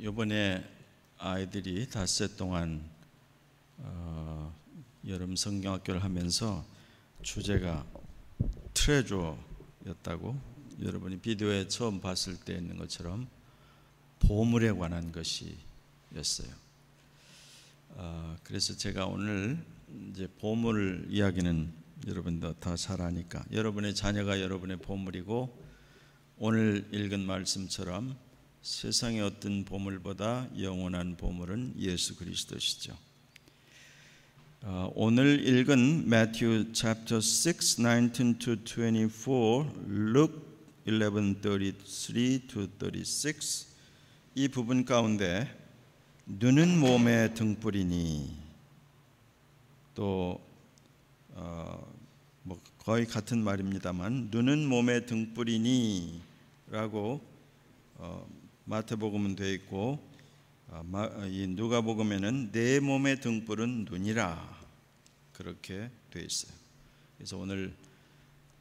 이번에 아이들이 닷새 동안 여름 성경학교를 하면서 주제가 트레저였다고, 여러분이 비디오에 처음 봤을 때 있는 것처럼 보물에 관한 것이었어요. 그래서 제가 오늘 이제 보물 이야기는 여러분도 다 잘 아니까, 여러분의 자녀가 여러분의 보물이고, 오늘 읽은 말씀처럼 세상의 어떤 보물보다 영원한 보물은 예수 그리스도시죠. 오늘 읽은 Matthew chapter 6, 19 to 24, Luke 11:33 to 36, 이 부분 가운데 눈은 몸의 등불이니, 또 거의 같은 말입니다만, 눈은 몸의 등불이니 라고 마태복음은 되어 있고, 이 누가복음에는 내 몸의 등불은 눈이라 그렇게 되어 있어요. 그래서 오늘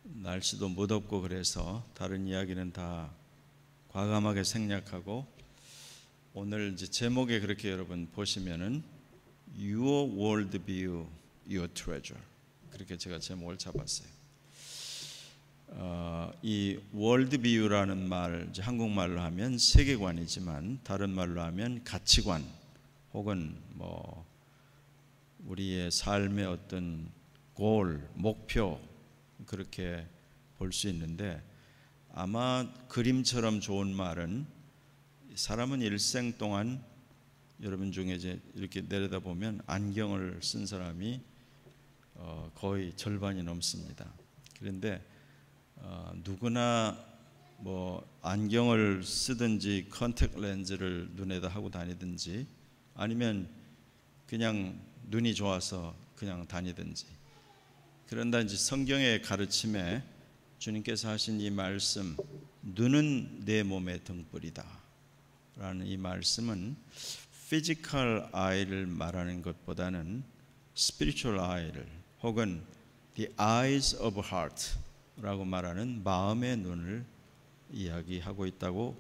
날씨도 무덥고 그래서 다른 이야기는 다 과감하게 생략하고, 오늘 이제 제목에 그렇게 여러분 보시면은 Your World View, Your Treasure, 그렇게 제가 제목을 잡았어요. 이 월드비유라는 말, 이제 한국말로 하면 세계관이지만 다른 말로 하면 가치관, 혹은 우리의 삶의 어떤 골, 목표, 그렇게 볼 수 있는데, 아마 그림처럼 좋은 말은, 사람은 일생 동안 여러분 중에 이제 이렇게 내려다보면 안경을 쓴 사람이 거의 절반이 넘습니다. 그런데 누구나 안경을 쓰든지 컨택 렌즈를 눈에다 하고 다니든지, 아니면 그냥 눈이 좋아서 그냥 다니든지, 그런다 이제 성경의 가르침에 주님께서 하신 이 말씀, 눈은 내 몸의 등불이다 라는 이 말씀은 피지컬 아이를 말하는 것보다는 스피리추얼 아이를, 혹은 the eyes of heart 라고 말하는 마음의 눈을 이야기하고 있다고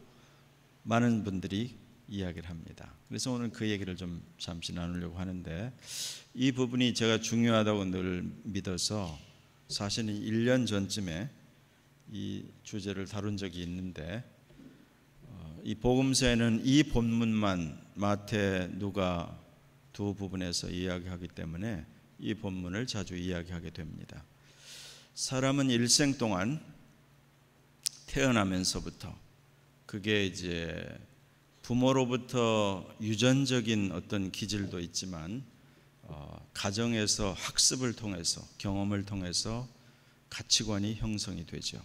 많은 분들이 이야기를 합니다. 그래서 오늘 그 얘기를 좀 잠시 나누려고 하는데, 이 부분이 제가 중요하다고 늘 믿어서 사실은 1년 전쯤에 이 주제를 다룬 적이 있는데, 이 복음서에는 이 본문만 마태, 누가 두 부분에서 이야기하기 때문에 이 본문을 자주 이야기하게 됩니다. 사람은 일생 동안 태어나면서부터, 그게 이제 부모로부터 유전적인 어떤 기질도 있지만, 가정에서 학습을 통해서, 경험을 통해서 가치관이 형성이 되죠.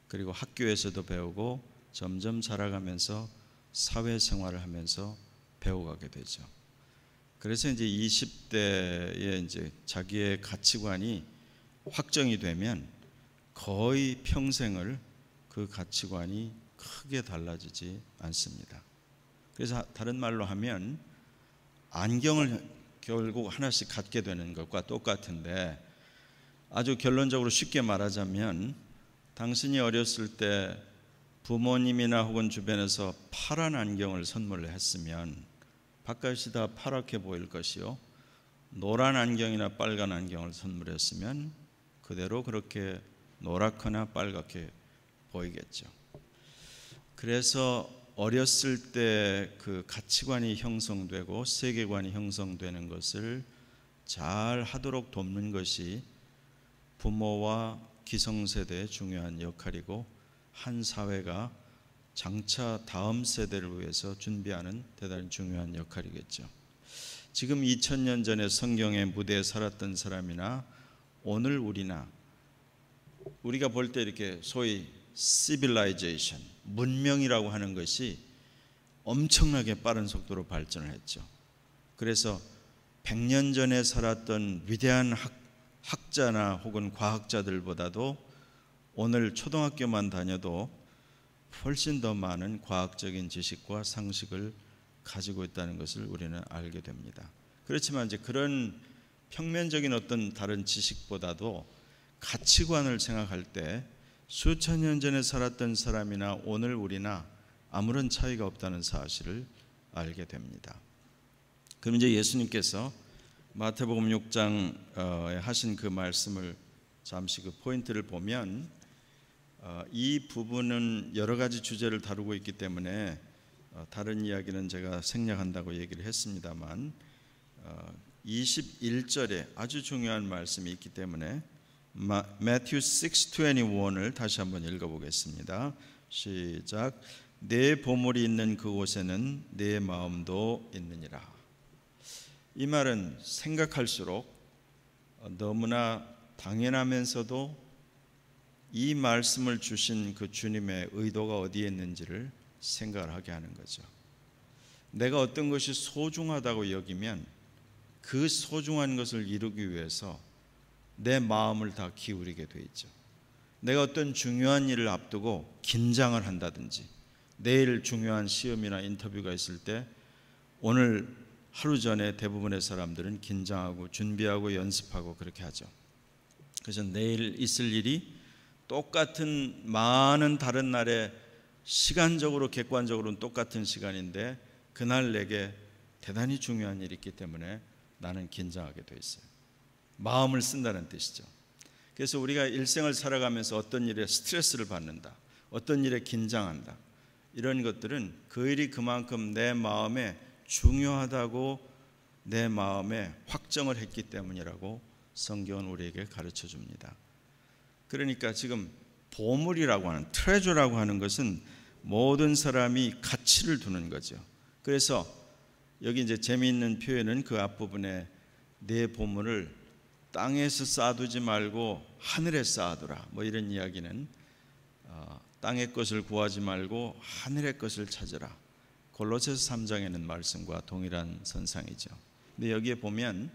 그리고 학교에서도 배우고, 점점 자라가면서 사회생활을 하면서 배워가게 되죠. 그래서 이제 20대에 이제 자기의 가치관이 확정이 되면 거의 평생을 그 가치관이 크게 달라지지 않습니다. 그래서 다른 말로 하면 안경을 결국 하나씩 갖게 되는 것과 똑같은데, 아주 결론적으로 쉽게 말하자면, 당신이 어렸을 때 부모님이나 혹은 주변에서 파란 안경을 선물을 했으면 바깥이 다 파랗게 보일 것이요, 노란 안경이나 빨간 안경을 선물했으면 그대로 그렇게 노랗거나 빨갛게 보이겠죠. 그래서 어렸을 때 그 가치관이 형성되고 세계관이 형성되는 것을 잘 하도록 돕는 것이 부모와 기성세대의 중요한 역할이고, 한 사회가 장차 다음 세대를 위해서 준비하는 대단히 중요한 역할이겠죠. 지금 2000년 전에 성경의 무대에 살았던 사람이나 오늘 우리가 볼 때 이렇게 소위 civilization, 문명이라고 하는 것이 엄청나게 빠른 속도로 발전을 했죠. 그래서 100년 전에 살았던 위대한 학자나 혹은 과학자들보다도 오늘 초등학교만 다녀도 훨씬 더 많은 과학적인 지식과 상식을 가지고 있다는 것을 우리는 알게 됩니다. 그렇지만 이제 그런 평면적인 어떤 다른 지식보다도 가치관을 생각할 때 수천 년 전에 살았던 사람이나 오늘 우리나 아무런 차이가 없다는 사실을 알게 됩니다. 그럼 이제 예수님께서 마태복음 6장에 하신 그 말씀을 잠시 그 포인트를 보면 이 부분은 여러 가지 주제를 다루고 있기 때문에 다른 이야기는 제가 생략한다고 얘기를 했습니다만 21절에 아주 중요한 말씀이 있기 때문에 Matthew 6:21을 다시 한번 읽어보겠습니다. 시작. 내 보물이 있는 그곳에는 내 마음도 있느니라. 이 말은 생각할수록 너무나 당연하면서도 이 말씀을 주신 그 주님의 의도가 어디에 있는지를 생각을 하게 하는 거죠. 내가 어떤 것이 소중하다고 여기면 그 소중한 것을 이루기 위해서 내 마음을 다 기울이게 돼 있죠. 내가 어떤 중요한 일을 앞두고 긴장을 한다든지 내일 중요한 시험이나 인터뷰가 있을 때 오늘 하루 전에 대부분의 사람들은 긴장하고 준비하고 연습하고 그렇게 하죠. 그래서 내일 있을 일이 똑같은 많은 다른 날에 시간적으로 객관적으로는 똑같은 시간인데 그날 내게 대단히 중요한 일이 있기 때문에 나는 긴장하게 돼 있어요. 마음을 쓴다는 뜻이죠. 그래서 우리가 일생을 살아가면서 어떤 일에 스트레스를 받는다, 어떤 일에 긴장한다, 이런 것들은 그 일이 그만큼 내 마음에 중요하다고 내 마음에 확정을 했기 때문이라고 성경은 우리에게 가르쳐 줍니다. 그러니까 지금 보물이라고 하는, 트레저라고 하는 것은 모든 사람이 가치를 두는 거죠. 그래서 여기 이제 재미있는 표현은 그 앞부분에 내 보물을 땅에서 쌓아두지 말고 하늘에 쌓아두라, 뭐 이런 이야기는 땅의 것을 구하지 말고 하늘의 것을 찾으라, 골로새서 3장에는 말씀과 동일한 선상이죠. 근데 여기에 보면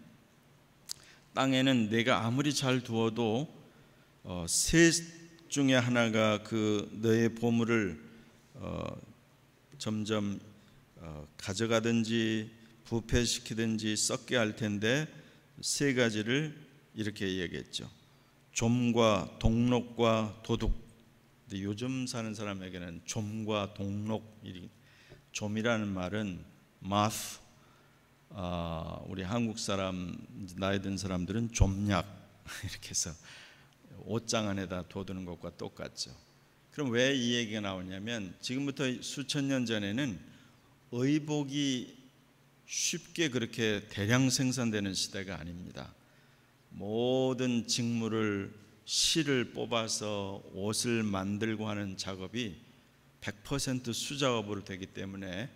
땅에는 내가 아무리 잘 두어도 셋 중에 하나가 그 너의 보물을 점점 가져가든지 부패시키든지 썩게 할 텐데 세 가지를 이렇게 얘기했죠. 좀과 동록과 도둑. 근데 요즘 사는 사람에게는 좀과 동록, 좀이라는 말은 moth, 우리 한국 사람 나이 든 사람들은 좀약 이렇게 해서 옷장 안에다 둬두는 것과 똑같죠. 그럼 왜 이 얘기가 나오냐면 지금부터 수천 년 전에는 의복이 쉽게 그렇게 대량 생산되는 시대가 아닙니다. 모든 직물을 실을 뽑아서 옷을 만들고 하는 작업이 100% 수작업으로 되기 때문에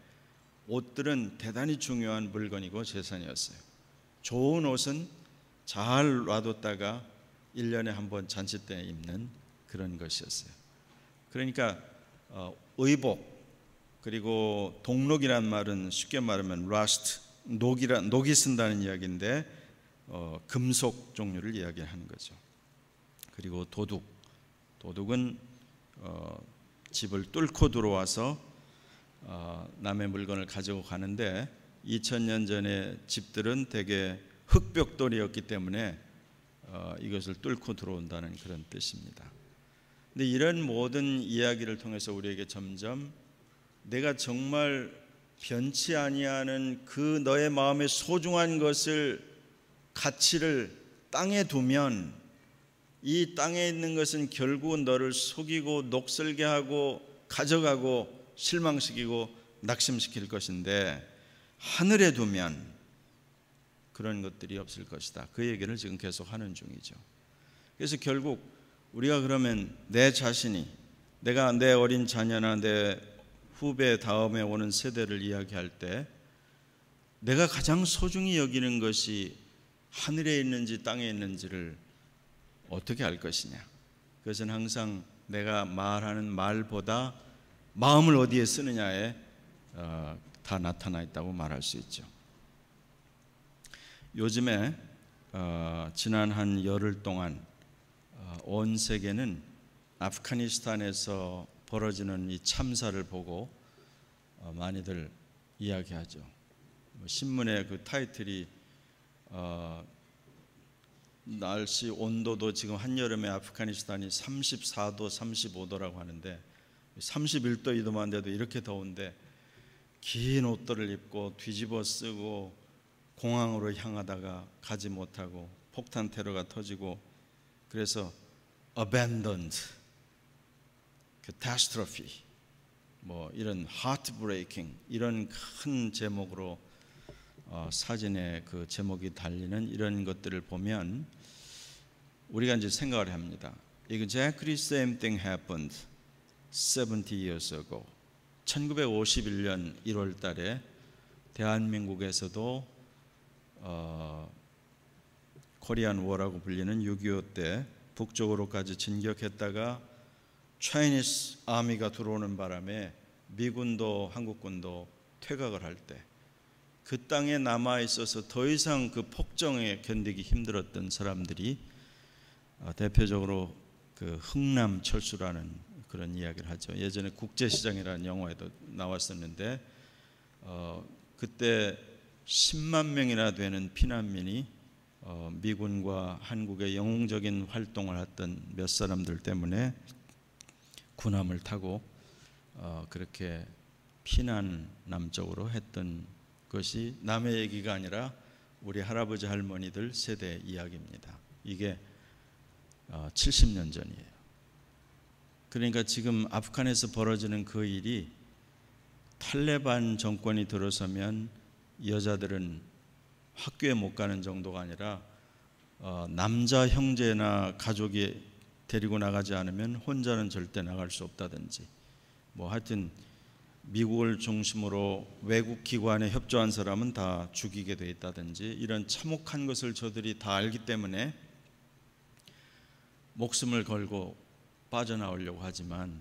옷들은 대단히 중요한 물건이고 재산이었어요. 좋은 옷은 잘 놔뒀다가 1년에 한 번 잔치 때 입는 그런 것이었어요. 그러니까 의복, 그리고 동록이란 말은 쉽게 말하면 rust, 녹이 쓴다는 이야기인데 금속 종류를 이야기하는 거죠. 그리고 도둑은 집을 뚫고 들어와서 남의 물건을 가지고 가는데 2000년 전에 집들은 대개 흙벽돌이었기 때문에 이것을 뚫고 들어온다는 그런 뜻입니다. 근데 이런 모든 이야기를 통해서 우리에게 점점 내가 정말 변치 아니하는 그 너의 마음의 소중한 것을, 가치를 땅에 두면 이 땅에 있는 것은 결국은 너를 속이고 녹슬게 하고 가져가고 실망시키고 낙심시킬 것인데 하늘에 두면 그런 것들이 없을 것이다. 그 얘기를 지금 계속 하는 중이죠. 그래서 결국 우리가 그러면 내 자신이, 내가 내 어린 자녀나 내 후배 다음에 오는 세대를 이야기할 때 내가 가장 소중히 여기는 것이 하늘에 있는지 땅에 있는지를 어떻게 알 것이냐. 그것은 항상 내가 말하는 말보다 마음을 어디에 쓰느냐에 다 나타나 있다고 말할 수 있죠. 요즘에 지난 한 열흘 동안 온 세계는 아프가니스탄에서 벌어지는 이 참사를 보고 많이들 이야기하죠. 신문의 그 타이틀이 날씨 온도도 지금 한여름에 아프가니스탄이 34도, 35도라고 하는데 31도, 2도만 돼도 이렇게 더운데 긴 옷들을 입고 뒤집어 쓰고 공항으로 향하다가 가지 못하고 폭탄 테러가 터지고, 그래서 abandoned, catastrophe, 뭐 이런 heartbreaking 이런 큰 제목으로 사진에 그 제목이 달리는 이런 것들을 보면 우리가 이제 생각을 합니다. Exactly same thing happened 70 years ago. 1951년 1월 달에 대한민국에서도 코리안 워라고 불리는 6.25 때 북쪽으로까지 진격했다가 차이니스 아미가 들어오는 바람에 미군도 한국군도 퇴각을 할 때 그 땅에 남아 있어서 더 이상 그 폭정에 견디기 힘들었던 사람들이 대표적으로 그 흥남 철수라는 그런 이야기를 하죠. 예전에 국제시장이라는 영화에도 나왔었는데 그때 10만 명이나 되는 피난민이 미군과 한국의 영웅적인 활동을 했던 몇 사람들 때문에 군함을 타고 그렇게 피난 남쪽으로 했던 것이 남의 얘기가 아니라 우리 할아버지 할머니들 세대 이야기입니다. 이게 70년 전이에요. 그러니까 지금 아프간에서 벌어지는 그 일이 탈레반 정권이 들어서면 여자들은 학교에 못 가는 정도가 아니라 남자 형제나 가족이 데리고 나가지 않으면 혼자는 절대 나갈 수 없다든지, 뭐 하여튼 미국을 중심으로 외국 기관에 협조한 사람은 다 죽이게 돼 있다든지, 이런 참혹한 것을 저들이 다 알기 때문에 목숨을 걸고 빠져나오려고 하지만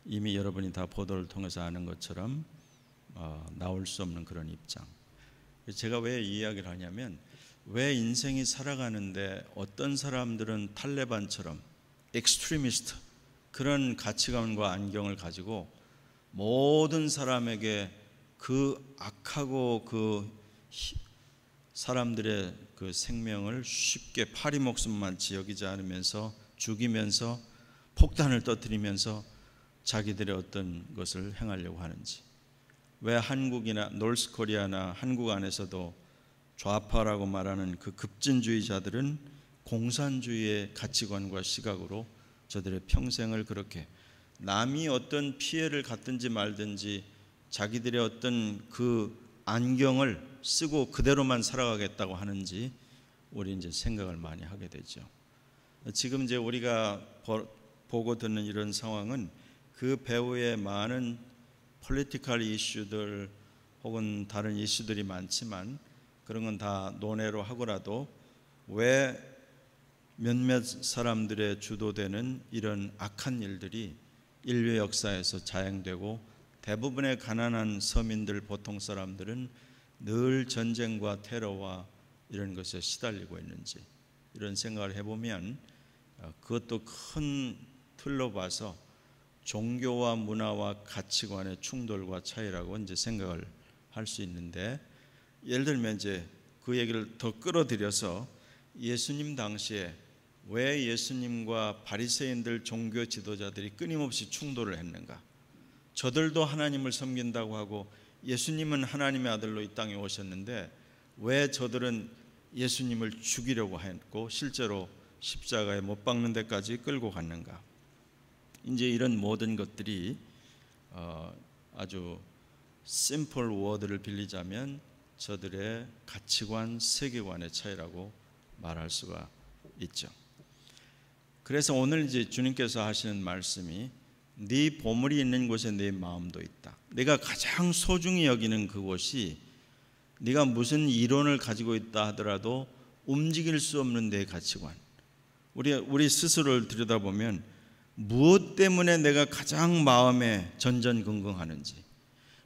이미 여러분이 다 보도를 통해서 아는 것처럼 나올 수 없는 그런 입장. 제가 왜 이 이야기를 하냐면, 왜 인생이 살아가는데 어떤 사람들은 탈레반처럼 엑스트리미스트 그런 가치관과 안경을 가지고 모든 사람에게 그 악하고 그 사람들의 그 생명을 쉽게 파리 목숨만치 여기지 않으면서 죽이면서 폭탄을 터뜨리면서 자기들의 어떤 것을 행하려고 하는지, 왜 한국이나 노스코리아나 한국 안에서도 좌파라고 말하는 그 급진주의자들은 공산주의의 가치관과 시각으로 저들의 평생을 그렇게 남이 어떤 피해를 갖든지 말든지 자기들의 어떤 그 안경을 쓰고 그대로만 살아가겠다고 하는지 우리 이제 생각을 많이 하게 되죠. 지금 이제 우리가 보고 듣는 이런 상황은 그 배후에 많은 폴리티컬 이슈들 혹은 다른 이슈들이 많지만, 그런 건 다 논외로 하고라도 왜 몇몇 사람들의 주도되는 이런 악한 일들이 인류 역사에서 자행되고 대부분의 가난한 서민들, 보통 사람들은 늘 전쟁과 테러와 이런 것에 시달리고 있는지, 이런 생각을 해보면 그것도 큰 틀로 봐서 종교와 문화와 가치관의 충돌과 차이라고 이제 생각을 할 수 있는데, 예를 들면 이제 그 얘기를 더 끌어들여서 예수님 당시에 왜 예수님과 바리새인들 종교 지도자들이 끊임없이 충돌을 했는가? 저들도 하나님을 섬긴다고 하고 예수님은 하나님의 아들로 이 땅에 오셨는데 왜 저들은 예수님을 죽이려고 했고 실제로 십자가에 못 박는 데까지 끌고 갔는가? 이제 이런 모든 것들이 아주 심플 워드를 빌리자면 저들의 가치관, 세계관의 차이라고 말할 수가 있죠. 그래서 오늘 이제 주님께서 하시는 말씀이 네 보물이 있는 곳에 네 마음도 있다. 내가 가장 소중히 여기는 그곳이 네가 무슨 이론을 가지고 있다 하더라도 움직일 수 없는 내 가치관. 우리 스스로를 들여다보면 무엇 때문에 내가 가장 마음에 전전긍긍하는지,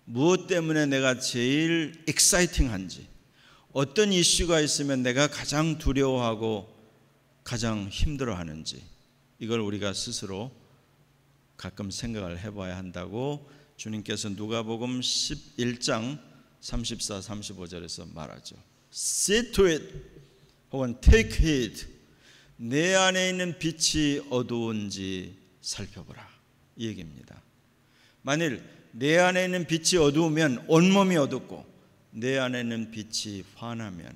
무엇 때문에 내가 제일 익사이팅한지, 어떤 이슈가 있으면 내가 가장 두려워하고 가장 힘들어하는지, 이걸 우리가 스스로 가끔 생각을 해봐야 한다고 주님께서 누가복음 11장 34, 35절에서 말하죠. See to it 혹은 take heed, 내 안에 있는 빛이 어두운지 살펴보라, 이 얘기입니다. 만일 내 안에 있는 빛이 어두우면 온몸이 어둡고 내 안에 있는 빛이 환하면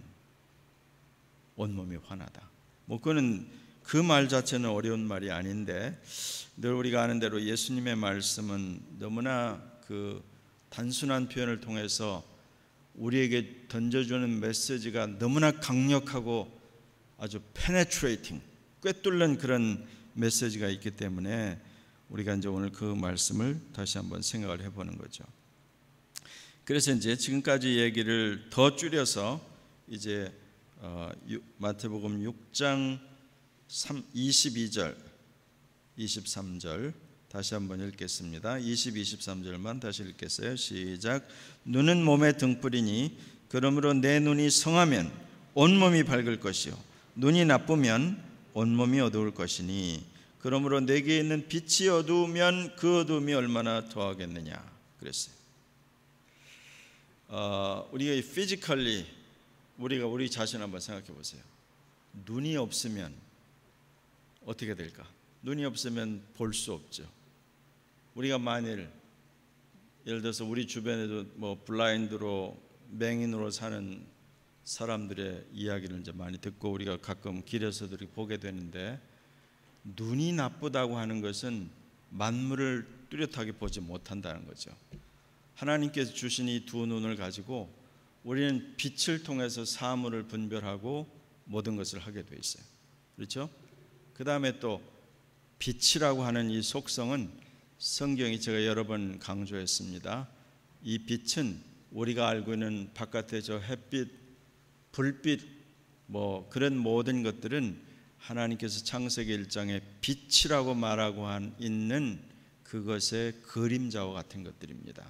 온몸이 환하다. 그거는 그 말 자체는 어려운 말이 아닌데 늘 우리가 아는 대로 예수님의 말씀은 너무나 그 단순한 표현을 통해서 우리에게 던져주는 메시지가 너무나 강력하고 아주 penetrating, 꿰뚫는 그런 메시지가 있기 때문에 우리가 이제 오늘 그 말씀을 다시 한번 생각을 해보는 거죠. 그래서 이제 지금까지 얘기를 더 줄여서 이제 마태복음 6장 22절, 23절 다시 한번 읽겠습니다. 23절만 다시 읽겠어요. 시작. 눈은 몸의 등불이니 그러므로 내 눈이 성하면 온몸이 밝을 것이요 눈이 나쁘면 온몸이 어두울 것이니 그러므로 내게 있는 빛이 어두우면 그 어두움이 얼마나 더하겠느냐 그랬어요. 우리가 피지컬리 우리가 우리 자신 한번 생각해 보세요. 눈이 없으면 어떻게 될까? 눈이 없으면 볼 수 없죠. 우리가 만일 예를 들어서 우리 주변에도 블라인드로 맹인으로 사는 사람들의 이야기를 이제 많이 듣고 우리가 가끔 길에서도 보게 되는데 눈이 나쁘다고 하는 것은 만물을 뚜렷하게 보지 못한다는 거죠. 하나님께서 주신 이 두 눈을 가지고 우리는 빛을 통해서 사물을 분별하고 모든 것을 하게 돼 있어요. 그렇죠? 그 다음에 또 빛이라고 하는 이 속성은 성경이 제가 여러 번 강조했습니다. 이 빛은 우리가 알고 있는 바깥의 저 햇빛, 불빛 그런 모든 것들은 하나님께서 창세기 1장에 빛이라고 말하고 있는 그것의 그림자와 같은 것들입니다.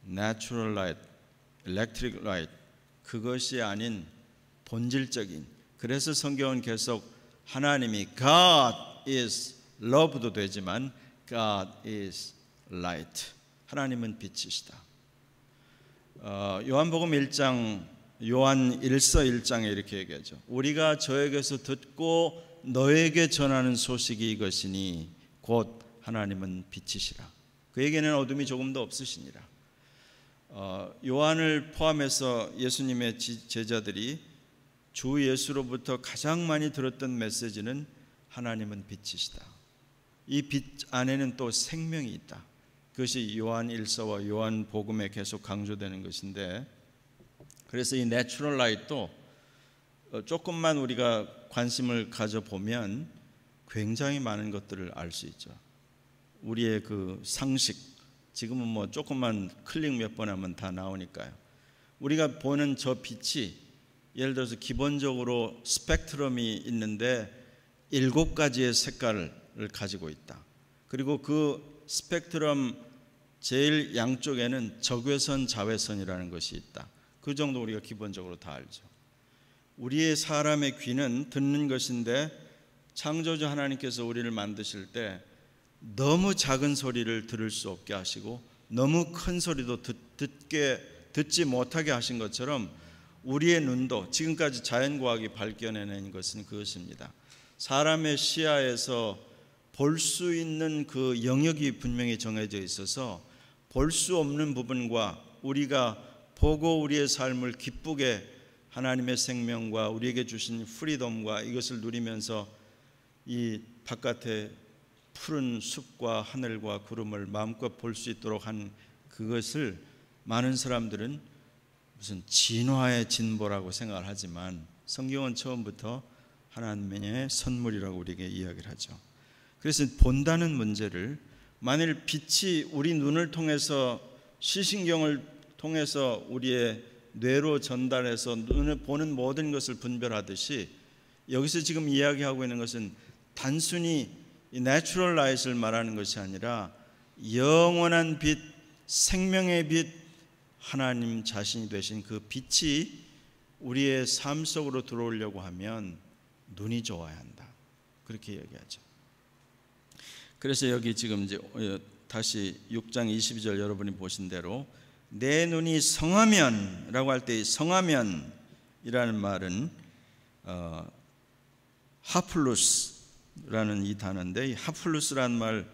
Natural light, electric light, 그것이 아닌 본질적인. 그래서 성경은 계속 하나님이 God is love도 되지만 God is light. 하나님은 빛이시다. 요한복음 1장, 요한 1서 1장에 이렇게 얘기하죠. 우리가 저에게서 듣고 너에게 전하는 소식이 이것이니 곧 하나님은 빛이시라. 그에게는 어둠이 조금도 없으시니라. 요한을 포함해서 예수님의 제자들이 주 예수로부터 가장 많이 들었던 메시지는 하나님은 빛이시다. 이 빛 안에는 또 생명이 있다. 그것이 요한 1서와 요한 복음에 계속 강조되는 것인데, 그래서 이 내추럴 라이트도 조금만 우리가 관심을 가져보면 굉장히 많은 것들을 알 수 있죠. 우리의 그 상식, 지금은 조금만 클릭 몇 번 하면 다 나오니까요. 우리가 보는 저 빛이 예를 들어서 기본적으로 스펙트럼이 있는데 7가지의 색깔을 가지고 있다. 그리고 그 스펙트럼 제일 양쪽에는 적외선, 자외선이라는 것이 있다. 그 정도 우리가 기본적으로 다 알죠. 우리의 사람의 귀는 듣는 것인데 창조주 하나님께서 우리를 만드실 때 너무 작은 소리를 들을 수 없게 하시고 너무 큰 소리도 듣지 못하게 하신 것처럼 우리의 눈도 지금까지 자연과학이 발견해낸 것은 그것입니다. 사람의 시야에서 볼 수 있는 그 영역이 분명히 정해져 있어서 볼 수 없는 부분과 우리가 보고 우리의 삶을 기쁘게 하나님의 생명과 우리에게 주신 프리덤과 이것을 누리면서 이 바깥에 푸른 숲과 하늘과 구름을 마음껏 볼 수 있도록 한 그것을 많은 사람들은 무슨 진화의 진보라고 생각을 하지만 성경은 처음부터 하나님의 선물이라고 우리에게 이야기를 하죠. 그래서 본다는 문제를, 만일 빛이 우리 눈을 통해서 시신경을 통해서 우리의 뇌로 전달해서 눈을 보는 모든 것을 분별하듯이 여기서 지금 이야기하고 있는 것은 단순히 이 내추럴 라이트를 말하는 것이 아니라 영원한 빛, 생명의 빛, 하나님 자신이 되신 그 빛이 우리의 삶 속으로 들어오려고 하면 눈이 좋아야 한다. 그렇게 얘기하죠. 그래서 여기 지금 이제 다시 6장 22절 여러분이 보신 대로 내 눈이 성하면 라고 할 때 성하면이라는 말은 하플루스라는 이 단어인데, 이 하플루스라는 말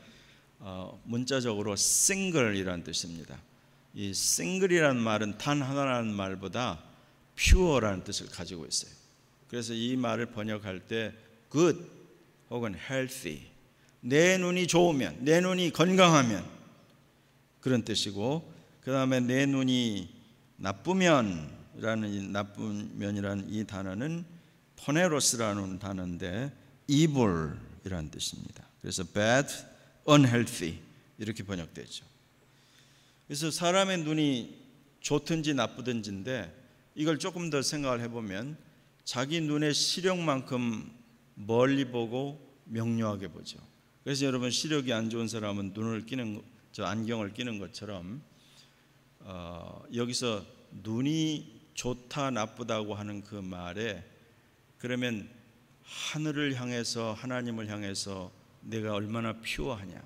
문자적으로 single이라는 뜻입니다. 이 single이라는 말은 단 하나라는 말보다 pure라는 뜻을 가지고 있어요. 그래서 이 말을 번역할 때 good 혹은 healthy, 내 눈이 좋으면, 내 눈이 건강하면 그런 뜻이고, 그 다음에 내 눈이 나쁘면이라는 이 단어는 포네로스라는 단어인데 evil이라는 뜻입니다. 그래서 bad, unhealthy 이렇게 번역되죠. 그래서 사람의 눈이 좋든지 나쁘든지인데 이걸 조금 더 생각을 해보면 자기 눈의 시력만큼 멀리 보고 명료하게 보죠. 그래서 여러분 시력이 안 좋은 사람은 안경을 끼는 것처럼 여기서 눈이 좋다 나쁘다고 하는 그 말에 그러면 하늘을 향해서 하나님을 향해서 내가 얼마나 퓨어하냐,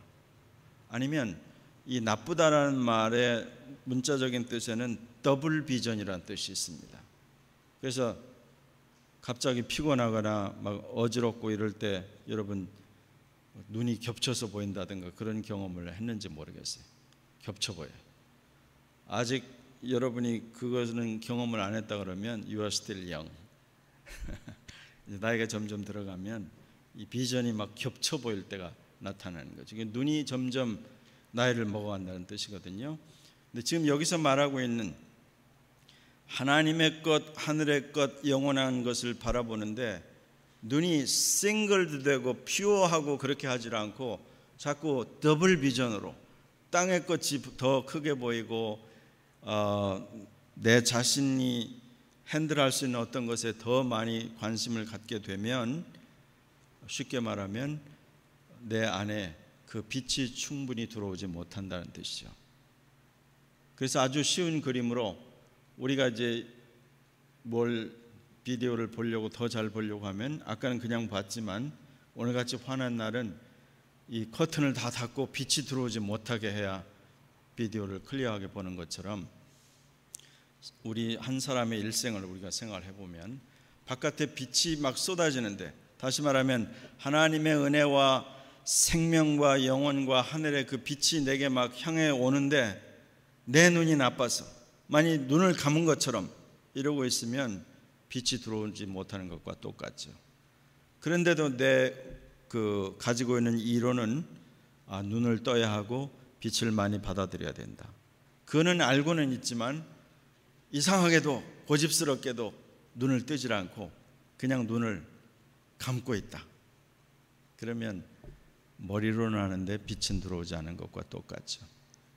아니면 이 나쁘다라는 말의 문자적인 뜻에는 더블 비전이라는 뜻이 있습니다. 그래서 갑자기 피곤하거나 막 어지럽고 이럴 때 여러분 눈이 겹쳐서 보인다든가 그런 경험을 했는지 모르겠어요. 겹쳐 보여요. 아직 여러분이 그것은 경험을 안 했다 그러면 you are still young. 나이가 점점 들어가면 이 비전이 막 겹쳐 보일 때가 나타나는 거죠. 눈이 점점 나이를 먹어간다는 뜻이거든요. 근데 지금 여기서 말하고 있는 하나님의 것, 하늘의 것, 영원한 것을 바라보는데 눈이 싱글드 되고 퓨어하고 그렇게 하지 않고 자꾸 더블 비전으로 땅의 것이 더 크게 보이고 내 자신이 핸들할 수 있는 어떤 것에 더 많이 관심을 갖게 되면 쉽게 말하면 내 안에 그 빛이 충분히 들어오지 못한다는 뜻이죠. 그래서 아주 쉬운 그림으로 우리가 이제 비디오를 보려고 더 잘 보려고 하면 아까는 그냥 봤지만 오늘같이 환한 날은 이 커튼을 다 닫고 빛이 들어오지 못하게 해야 비디오를 클리어하게 보는 것처럼 우리 한 사람의 일생을 우리가 생각을 해보면 바깥에 빛이 막 쏟아지는데, 다시 말하면 하나님의 은혜와 생명과 영혼과 하늘의 그 빛이 내게 막 향해 오는데 내 눈이 나빠서 만약 눈을 감은 것처럼 이러고 있으면 빛이 들어오지 못하는 것과 똑같죠. 그런데도 내 가지고 있는 이론은 눈을 떠야 하고 빛을 많이 받아들여야 된다. 그는 알고는 있지만 이상하게도 고집스럽게도 눈을 뜨지 않고 그냥 눈을 감고 있다. 그러면 머리로는 아는데 빛은 들어오지 않은 것과 똑같죠.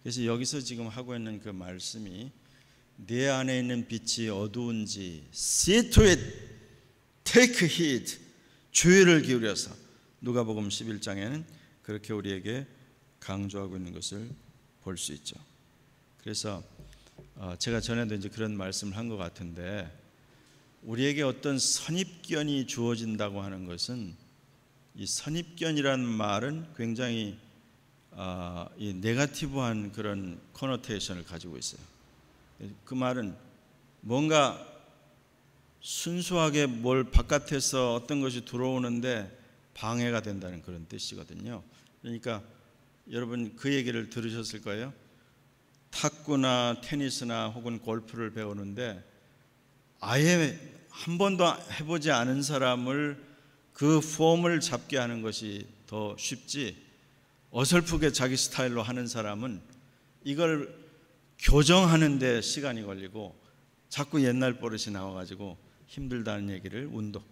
그래서 여기서 지금 하고 있는 그 말씀이 내 안에 있는 빛이 어두운지 see to it, take heed, 주의를 기울여서, 누가복음 11장에는 그렇게 우리에게 강조하고 있는 것을 볼 수 있죠. 그래서 제가 전에도 이제 그런 말씀을 한 것 같은데, 우리에게 어떤 선입견이 주어진다고 하는 것은, 이 선입견이라는 말은 굉장히 이 네거티브한 그런 코노테이션을 가지고 있어요. 그 말은 뭔가 순수하게 뭘 바깥에서 어떤 것이 들어오는데 방해가 된다는 그런 뜻이거든요. 그러니까 여러분 그 얘기를 들으셨을 거예요. 탁구나 테니스나 혹은 골프를 배우는데 아예 한 번도 해보지 않은 사람을 그 폼을 잡게 하는 것이 더 쉽지, 어설프게 자기 스타일로 하는 사람은 이걸 교정하는 데 시간이 걸리고 자꾸 옛날 버릇이 나와가지고 힘들다는 얘기를 운동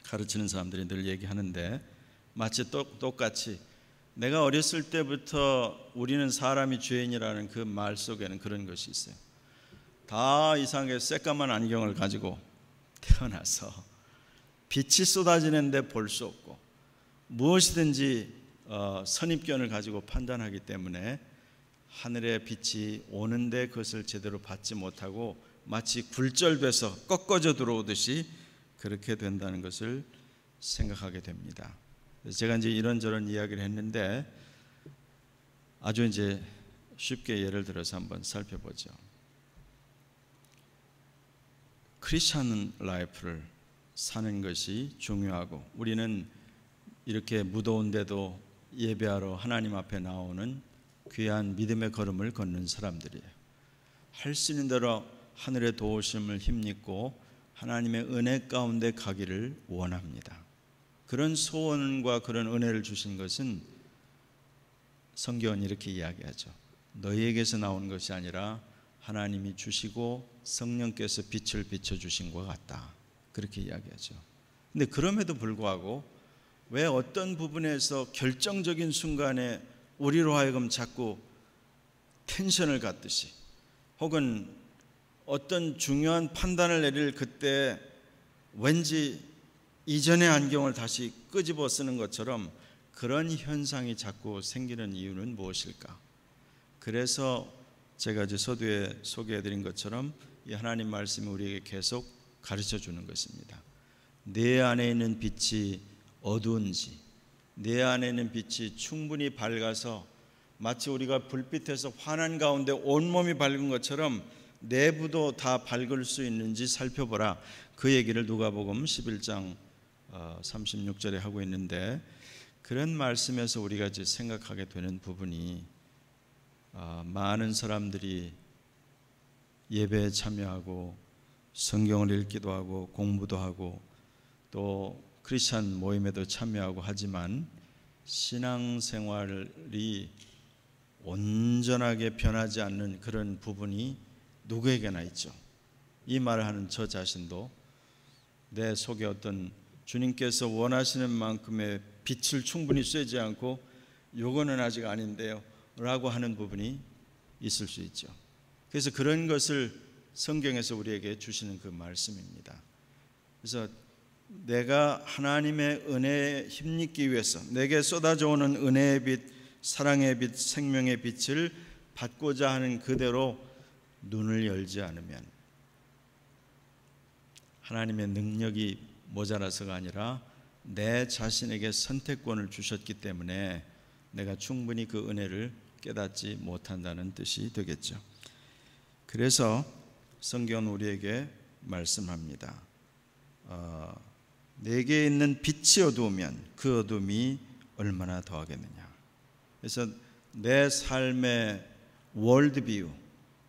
가르치는 사람들이 늘 얘기하는데, 마치 똑같이 내가 어렸을 때부터 우리는 사람이 죄인이라는 그 말 속에는 그런 것이 있어요. 다 이상하게 새까만 안경을 가지고 태어나서 빛이 쏟아지는데 볼 수 없고 무엇이든지 선입견을 가지고 판단하기 때문에 하늘의 빛이 오는데 그것을 제대로 받지 못하고 마치 굴절돼서 꺾어져 들어오듯이 그렇게 된다는 것을 생각하게 됩니다. 그래서 제가 이제 이런저런 이야기를 했는데 아주 이제 쉽게 예를 들어서 한번 살펴보죠. 크리스천 라이프를 사는 것이 중요하고, 우리는 이렇게 무더운데도 예배하러 하나님 앞에 나오는 귀한 믿음의 걸음을 걷는 사람들이에요. 할 수 있는 대로 하늘의 도우심을 힘입고 하나님의 은혜 가운데 가기를 원합니다. 그런 소원과 그런 은혜를 주신 것은 성경은 이렇게 이야기하죠. 너희에게서 나온 것이 아니라 하나님이 주시고 성령께서 빛을 비춰주신 것 같다. 그렇게 이야기하죠. 근데 그럼에도 불구하고 왜 어떤 부분에서 결정적인 순간에 우리로 하여금 자꾸 텐션을 갖듯이 혹은 어떤 중요한 판단을 내릴 그때 왠지 이전의 안경을 다시 끄집어 쓰는 것처럼 그런 현상이 자꾸 생기는 이유는 무엇일까? 그래서 제가 이제 서두에 소개해드린 것처럼 이 하나님 말씀이 우리에게 계속 가르쳐 주는 것입니다. 내 안에 있는 빛이 어두운지, 내 안에 있는 빛이 충분히 밝아서 마치 우리가 불빛에서 환한 가운데 온몸이 밝은 것처럼 내부도 다 밝을 수 있는지 살펴보라. 그 얘기를 누가복음 11장 36절에 하고 있는데, 그런 말씀에서 우리가 이제 생각하게 되는 부분이 많은 사람들이 예배에 참여하고 성경을 읽기도 하고 공부도 하고 또 크리스찬 모임에도 참여하고 하지만 신앙생활이 온전하게 변하지 않는 그런 부분이 누구에게나 있죠. 이 말을 하는 저 자신도 내 속에 어떤 주님께서 원하시는 만큼의 빛을 충분히 쐬지 않고 요거는 아직 아닌데요 라고 하는 부분이 있을 수 있죠. 그래서 그런 것을 성경에서 우리에게 주시는 그 말씀입니다. 그래서 내가 하나님의 은혜에 힘입기 위해서 내게 쏟아져 오는 은혜의 빛, 사랑의 빛, 생명의 빛을 받고자 하는 그대로 눈을 열지 않으면 하나님의 능력이 모자라서가 아니라 내 자신에게 선택권을 주셨기 때문에 내가 충분히 그 은혜를 깨닫지 못한다는 뜻이 되겠죠. 그래서 성경은 우리에게 말씀합니다. 내게 있는 빛이 어두우면 그 어둠이 얼마나 더하겠느냐. 그래서 내 삶의 월드뷰,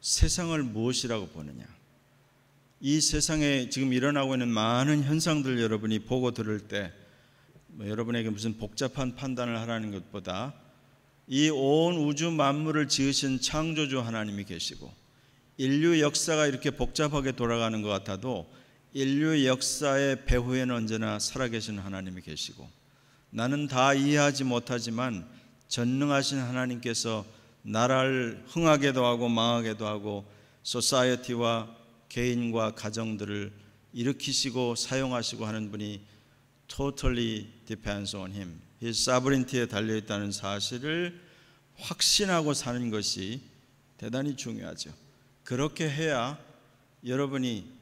세상을 무엇이라고 보느냐. 이 세상에 지금 일어나고 있는 많은 현상들 여러분이 보고 들을 때 여러분에게 무슨 복잡한 판단을 하라는 것보다 이 온 우주 만물을 지으신 창조주 하나님이 계시고 인류 역사가 이렇게 복잡하게 돌아가는 것 같아도 인류 역사의 배후에는 언제나 살아계신 하나님이 계시고 나는 다 이해하지 못하지만 전능하신 하나님께서 나라를 흥하게도 하고 망하게도 하고 소사이어티와 개인과 가정들을 일으키시고 사용하시고 하는 분이 totally depends on him. His sovereignty에 달려있다는 사실을 확신하고 사는 것이 대단히 중요하죠. 그렇게 해야 여러분이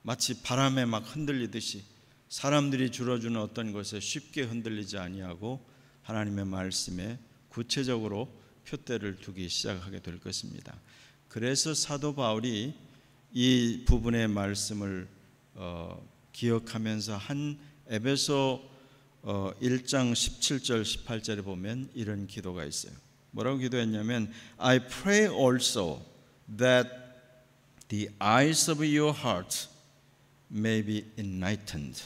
마치 바람에 막 흔들리듯이 사람들이 줄어주는 어떤 것에 쉽게 흔들리지 아니하고 하나님의 말씀에 구체적으로 표대를 두기 시작하게 될 것입니다. 그래서 사도 바울이 이 부분의 말씀을 기억하면서 한 에베소 1장 17절 18절에 보면 이런 기도가 있어요. 뭐라고 기도했냐면 I pray also that the eyes of your heart may be enlightened.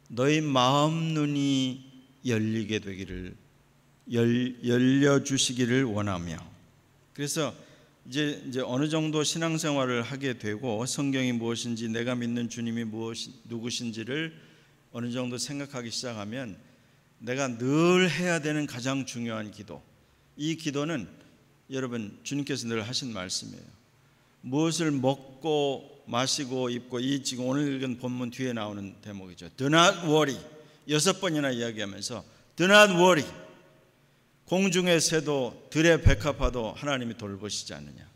너희 마음 눈이 열리게 되기를 열려주시기를 원하며. 그래서 이제 어느 정도 신앙생활을 하게 되고 성경이 무엇인지 내가 믿는 주님이 누구신지를 어느 정도 생각하기 시작하면 내가 늘 해야 되는 가장 중요한 기도, 이 기도는 여러분 주님께서 늘 하신 말씀이에요. 무엇을 먹고 마시고 입고, 이 지금 오늘 읽은 본문 뒤에 나오는 대목이죠. Do not worry. 6번이나 이야기하면서 Do not worry. 공중의 새도 들의 백합화도 하나님이 돌보시지 않느냐.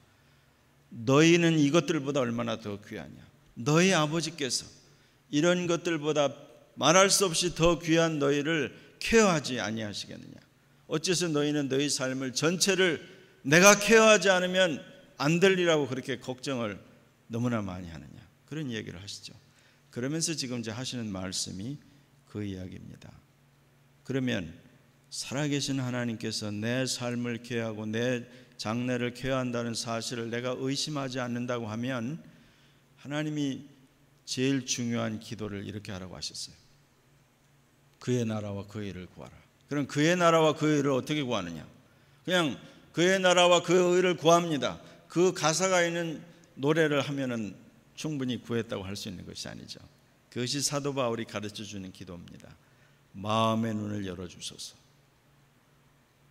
너희는 이것들보다 얼마나 더 귀하냐. 너희 아버지께서 이런 것들보다 말할 수 없이 더 귀한 너희를 케어하지 아니하시겠느냐. 어째서 너희는 너희 삶을 전체를 내가 케어하지 않으면 안 될리라고 그렇게 걱정을 너무나 많이 하느냐. 그런 이야기를 하시죠. 그러면서 지금 이제 하시는 말씀이 그 이야기입니다. 그러면 살아계신 하나님께서 내 삶을 케어하고 내 장래를 케어한다는 사실을 내가 의심하지 않는다고 하면 하나님이 제일 중요한 기도를 이렇게 하라고 하셨어요. 그의 나라와 그의 의를 구하라. 그럼 그의 나라와 그의 의를 어떻게 구하느냐? 그냥 그의 나라와 그의 의를 구합니다. 그 가사가 있는 노래를 하면은 충분히 구했다고 할 수 있는 것이 아니죠. 그것이 사도 바울이 가르쳐 주는 기도입니다. 마음의 눈을 열어주소서.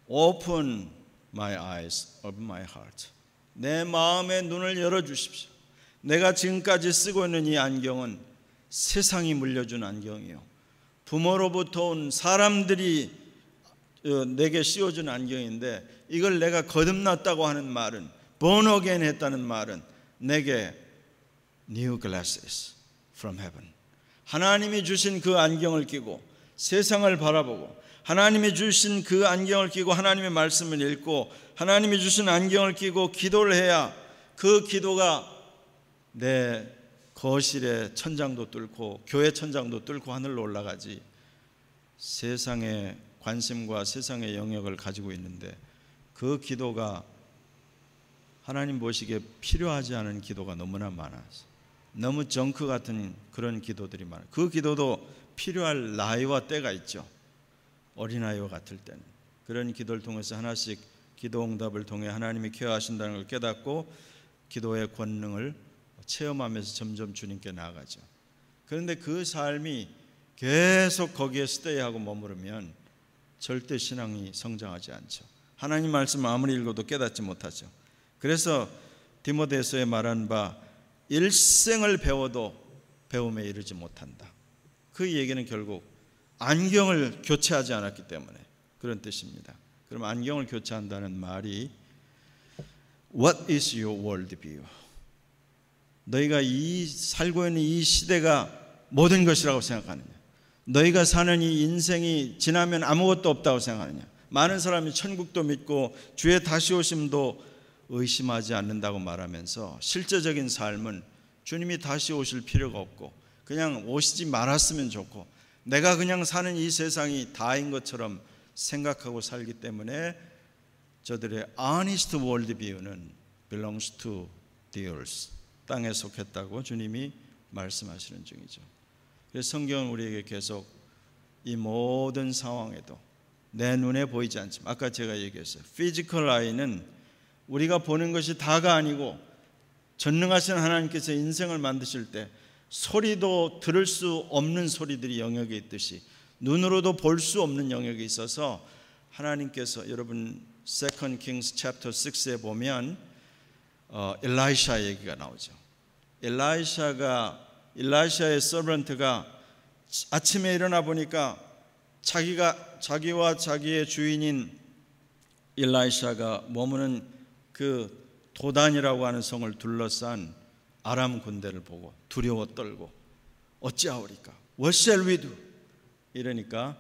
Open my eyes of my heart. 내 마음의 눈을 열어주십시오. 내가 지금까지 쓰고 있는 이 안경은 세상이 물려준 안경이요, 부모로부터 온 사람들이 내게 씌워준 안경인데, 이걸 내가 거듭났다고 하는 말은, born again 했다는 말은 내게 new glasses from heaven, 하나님이 주신 그 안경을 끼고 세상을 바라보고, 하나님이 주신 그 안경을 끼고 하나님의 말씀을 읽고, 하나님이 주신 안경을 끼고 기도를 해야 그 기도가 내 거실의 천장도 뚫고 교회 천장도 뚫고 하늘로 올라가지, 세상의 관심과 세상의 영역을 가지고 있는데 그 기도가 하나님 보시기에 필요하지 않은 기도가 너무나 많아서, 너무 정크 같은 그런 기도들이 많아요. 그 기도도 필요할 나이와 때가 있죠. 어린아이와 같을 때는 그런 기도를 통해서 하나씩 기도 응답을 통해 하나님이 케어하신다는 걸 깨닫고 기도의 권능을 체험하면서 점점 주님께 나아가죠. 그런데 그 삶이 계속 거기에 스테이하고 머무르면 절대 신앙이 성장하지 않죠. 하나님 말씀을 아무리 읽어도 깨닫지 못하죠. 그래서 디모데서에 말한 바 일생을 배워도 배움에 이르지 못한다. 그 얘기는 결국 안경을 교체하지 않았기 때문에 그런 뜻입니다. 그럼 안경을 교체한다는 말이 What is your worldview? 너희가 살고 있는 이 시대가 모든 것이라고 생각하느냐? 너희가 사는 이 인생이 지나면 아무것도 없다고 생각하느냐? 많은 사람이 천국도 믿고 주의 다시 오심도 의심하지 않는다고 말하면서 실제적인 삶은 주님이 다시 오실 필요가 없고 그냥 오시지 말았으면 좋고 내가 그냥 사는 이 세상이 다인 것처럼 생각하고 살기 때문에 저들의 honest worldview는 belongs to the earth, 땅에 속했다고 주님이 말씀하시는 중이죠. 그래서 성경은 우리에게 계속 이 모든 상황에도 내 눈에 보이지 않지만, 아까 제가 얘기했어요. 피지컬 아이는 우리가 보는 것이 다가 아니고 전능하신 하나님께서 인생을 만드실 때 소리도 들을 수 없는 소리들이 영역에 있듯이 눈으로도 볼 수 없는 영역에 있어서 하나님께서, 여러분 2 Kings chapter 6에 보면 엘라이샤 얘기가 나오죠. 엘라이샤의 서번트가 아침에 일어나 보니까 자기와 자기의 주인인 엘라이샤가 머무는 그 도단이라고 하는 성을 둘러싼 아람 군대를 보고 두려워 떨고 어찌하오리까? What shall we do? 이러니까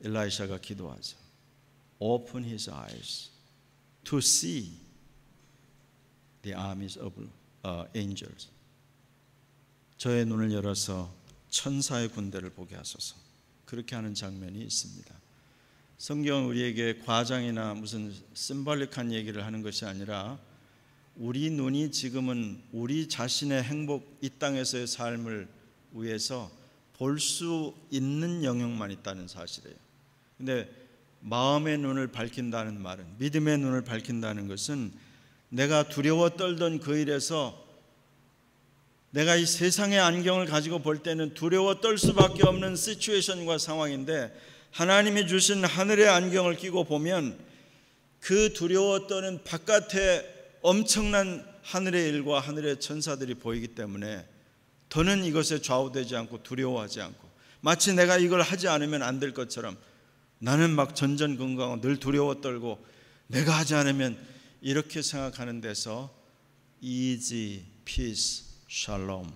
엘라이샤가 기도하죠. Open his eyes to see the armies of angels. 저의 눈을 열어서 천사의 군대를 보게 하소서. 그렇게 하는 장면이 있습니다. 성경은 우리에게 과장이나 무슨 심볼릭한 얘기를 하는 것이 아니라 우리 눈이 지금은 우리 자신의 행복, 이 땅에서의 삶을 위해서 볼 수 있는 영역만 있다는 사실이에요. 근데 마음의 눈을 밝힌다는 말은, 믿음의 눈을 밝힌다는 것은 내가 두려워 떨던 그 일에서 내가 이 세상의 안경을 가지고 볼 때는 두려워 떨 수밖에 없는 시츄에이션과 상황인데 하나님이 주신 하늘의 안경을 끼고 보면 그 두려워 떠는 바깥에 엄청난 하늘의 일과 하늘의 천사들이 보이기 때문에 더는 이것에 좌우되지 않고 두려워하지 않고, 마치 내가 이걸 하지 않으면 안 될 것처럼 나는 막 전전긍긍하고 늘 두려워 떨고 내가 하지 않으면 이렇게 생각하는 데서 easy, peace, shalom.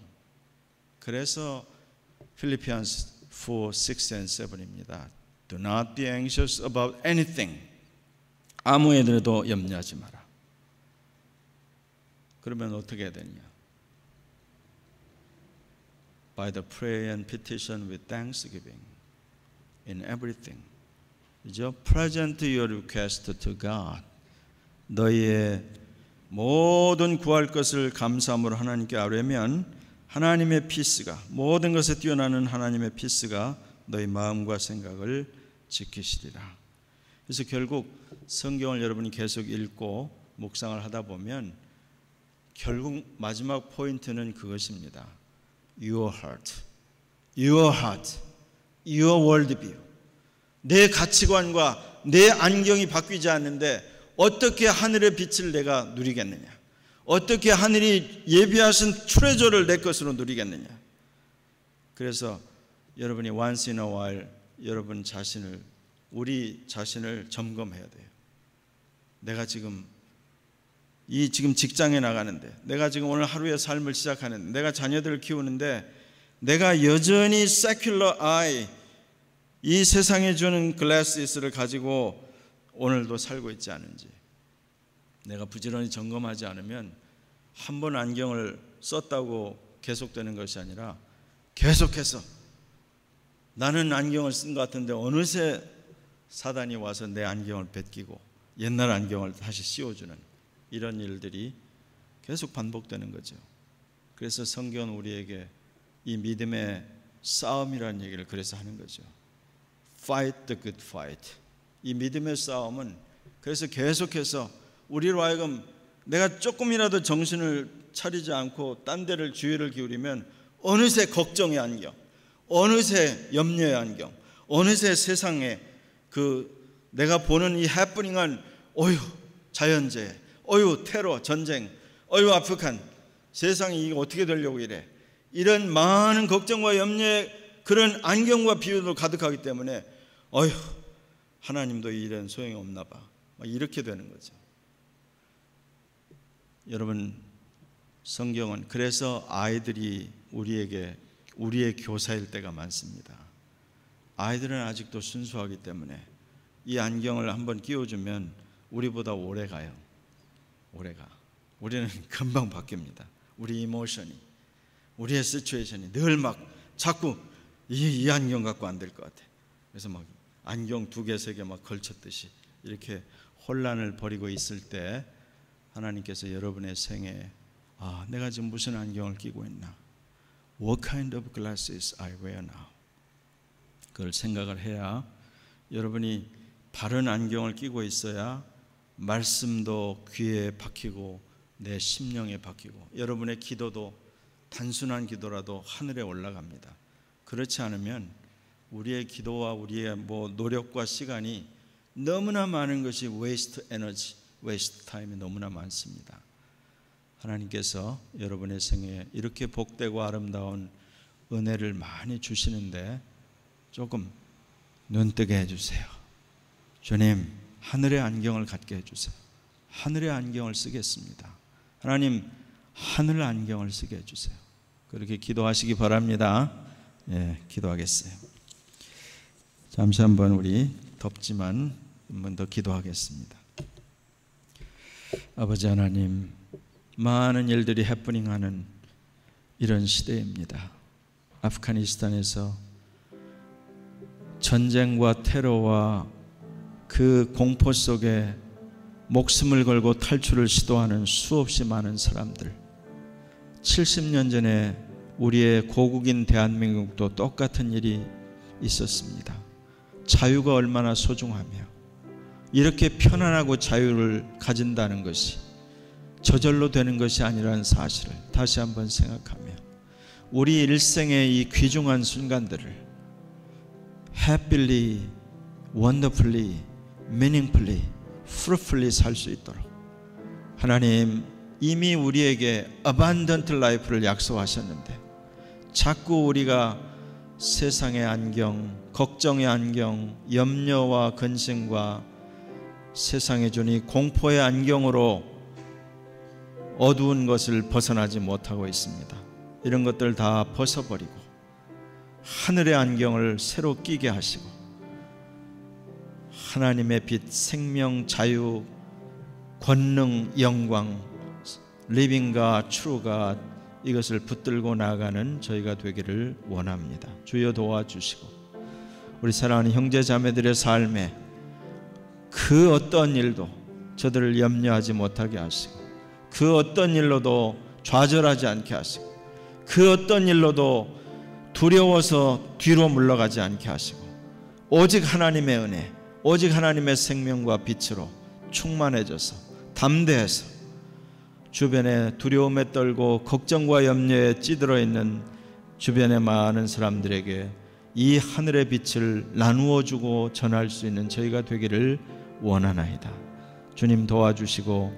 그래서 필리피안스 4, 6 and 7입니다. Do not be anxious about anything. 아무 일에도 염려하지 마라. 그러면 어떻게 해야 되냐? By the prayer and petition with thanksgiving in everything. 그죠? Present your request to God. 너희의 모든 구할 것을 감사함으로 하나님께 아뢰면 하나님의 피스가, 모든 것에 뛰어나는 하나님의 피스가 너희 마음과 생각을 지키시리라. 그래서 결국 성경을 여러분이 계속 읽고 묵상을 하다 보면 결국 마지막 포인트는 그것입니다. Your heart, your heart, your worldview. 내 가치관과 내 안경이 바뀌지 않는데 어떻게 하늘의 빛을 내가 누리겠느냐? 어떻게 하늘이 예비하신 트레저를 내 것으로 누리겠느냐? 그래서 여러분이 once in a while 여러분 자신을, 우리 자신을 점검해야 돼요. 내가 지금 직장에 나가는데, 내가 지금 오늘 하루의 삶을 시작하는데, 내가 자녀들을 키우는데 내가 여전히 secular eye, 이 세상에 주는 글래시스를 가지고 오늘도 살고 있지 않은지, 내가 부지런히 점검하지 않으면 한 번 안경을 썼다고 계속되는 것이 아니라 계속해서 나는 안경을 쓴 것 같은데 어느새 사단이 와서 내 안경을 뺏기고 옛날 안경을 다시 씌워주는 이런 일들이 계속 반복되는 거죠. 그래서 성경은 우리에게 이 믿음의 싸움이라는 얘기를 그래서 하는 거죠. Fight the good fight. 이 믿음의 싸움은 그래서 계속해서 우리로 하여금 내가 조금이라도 정신을 차리지 않고 딴 데를 주의를 기울이면 어느새 걱정의 안경, 어느새 염려의 안경, 어느새 세상에 내가 보는 이 해프닝한 어휴 자연재해, 어휴 테러, 전쟁, 어휴 아프간 세상이 이게 어떻게 되려고 이래, 이런 많은 걱정과 염려의 그런 안경과 비유로 가득하기 때문에 어휴 하나님도 이 일은 소용이 없나 봐, 이렇게 되는 거죠. 여러분, 성경은 그래서 아이들이 우리의 교사일 때가 많습니다. 아이들은 아직도 순수하기 때문에 이 안경을 한번 끼워주면 우리보다 오래 가요. 오래가. 우리는 금방 바뀝니다. 우리 이모션이, 우리의 시츄에이션이 늘 막 자꾸 이 안경 갖고 안 될 것 같아. 그래서 막 안경 2개, 3개 막 걸쳤듯이 이렇게 혼란을 벌이고 있을 때 하나님께서 여러분의 생애에 내가 지금 무슨 안경을 끼고 있나? What kind of glasses I wear now? 그걸 생각을 해야 여러분이 바른 안경을 끼고 있어야 말씀도 귀에 박히고 내 심령에 박히고 여러분의 기도도 단순한 기도라도 하늘에 올라갑니다. 그렇지 않으면 우리의 기도와 우리의 노력과 시간이 너무나 많은 것이 waste energy, waste time이 너무나 많습니다. 하나님께서 여러분의 생애에 이렇게 복되고 아름다운 은혜를 많이 주시는데 조금 눈뜨게 해주세요. 주님, 하늘의 안경을 갖게 해주세요. 하늘의 안경을 쓰겠습니다. 하나님, 하늘 안경을 쓰게 해주세요. 그렇게 기도하시기 바랍니다. 기도하겠어요. 잠시 한번 우리 덥지만 한 번 더 기도하겠습니다. 아버지 하나님, 많은 일들이 해프닝하는 이런 시대입니다. 아프가니스탄에서 전쟁과 테러와 그 공포 속에 목숨을 걸고 탈출을 시도하는 수없이 많은 사람들, 70년 전에 우리의 고국인 대한민국도 똑같은 일이 있었습니다. 자유가 얼마나 소중하며 이렇게 편안하고 자유를 가진다는 것이 저절로 되는 것이 아니라는 사실을 다시 한번 생각하며 우리 일생의 이 귀중한 순간들을 happily, wonderfully, meaningfully, fruitfully 살 수 있도록 하나님 이미 우리에게 abundant life를 약속하셨는데 자꾸 우리가 세상의 안경, 걱정의 안경, 염려와 근심과 세상에 주니 공포의 안경으로 어두운 것을 벗어나지 못하고 있습니다. 이런 것들 다 벗어버리고 하늘의 안경을 새로 끼게 하시고 하나님의 빛, 생명, 자유, 권능, 영광, 리빙과 트루가 이것을 붙들고 나아가는 저희가 되기를 원합니다. 주여 도와주시고 우리 사랑하는 형제 자매들의 삶에 그 어떤 일도 저들을 염려하지 못하게 하시고, 그 어떤 일로도 좌절하지 않게 하시고, 그 어떤 일로도 두려워서 뒤로 물러가지 않게 하시고, 오직 하나님의 은혜, 오직 하나님의 생명과 빛으로 충만해져서 담대해서 주변에 두려움에 떨고 걱정과 염려에 찌들어 있는 주변의 많은 사람들에게 이 하늘의 빛을 나누어 주고 전할 수 있는 저희가 되기를 원하나이다. 주님 도와주시고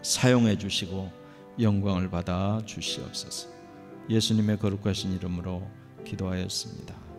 사용해 주시고 영광을 받아 주시옵소서. 예수님의 거룩하신 이름으로 기도하였습니다.